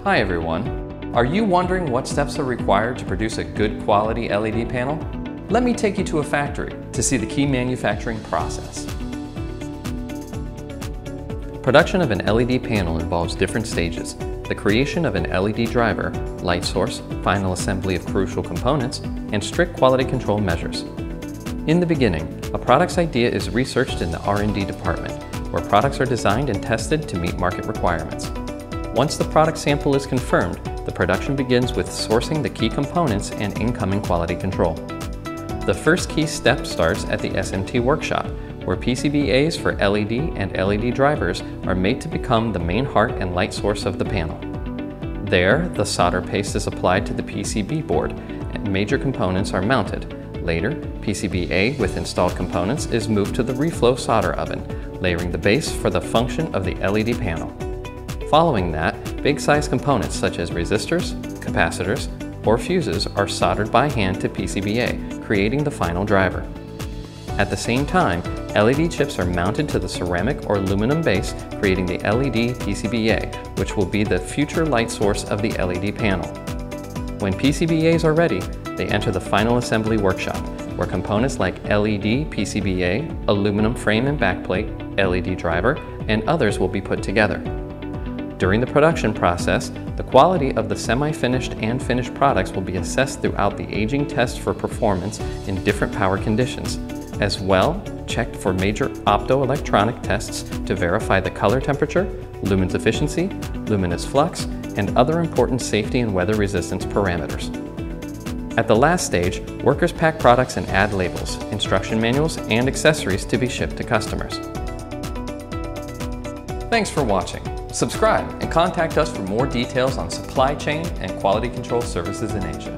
Hi everyone. Are you wondering what steps are required to produce a good quality LED panel? Let me take you to a factory to see the key manufacturing process. Production of an LED panel involves different stages: the creation of an LED driver, light source, final assembly of crucial components, and strict quality control measures. In the beginning, a product's idea is researched in the R&D department, where products are designed and tested to meet market requirements. Once the product sample is confirmed, the production begins with sourcing the key components and incoming quality control. The first key step starts at the SMT workshop, where PCBAs for LED and LED drivers are made to become the main heart and light source of the panel. There, the solder paste is applied to the PCB board and major components are mounted. Later, PCBA with installed components is moved to the reflow solder oven, layering the base for the function of the LED panel. Following that, big-size components such as resistors, capacitors, or fuses are soldered by hand to PCBA, creating the final driver. At the same time, LED chips are mounted to the ceramic or aluminum base, creating the LED PCBA, which will be the future light source of the LED panel. When PCBAs are ready, they enter the final assembly workshop, where components like LED PCBA, aluminum frame and backplate, LED driver, and others will be put together. During the production process, the quality of the semi-finished and finished products will be assessed throughout the aging test for performance in different power conditions. As well, checked for major optoelectronic tests to verify the color temperature, lumens efficiency, luminous flux, and other important safety and weather resistance parameters. At the last stage, workers pack products and add labels, instruction manuals, and accessories to be shipped to customers. Thanks for watching. Subscribe and contact us for more details on supply chain and quality control services in Asia.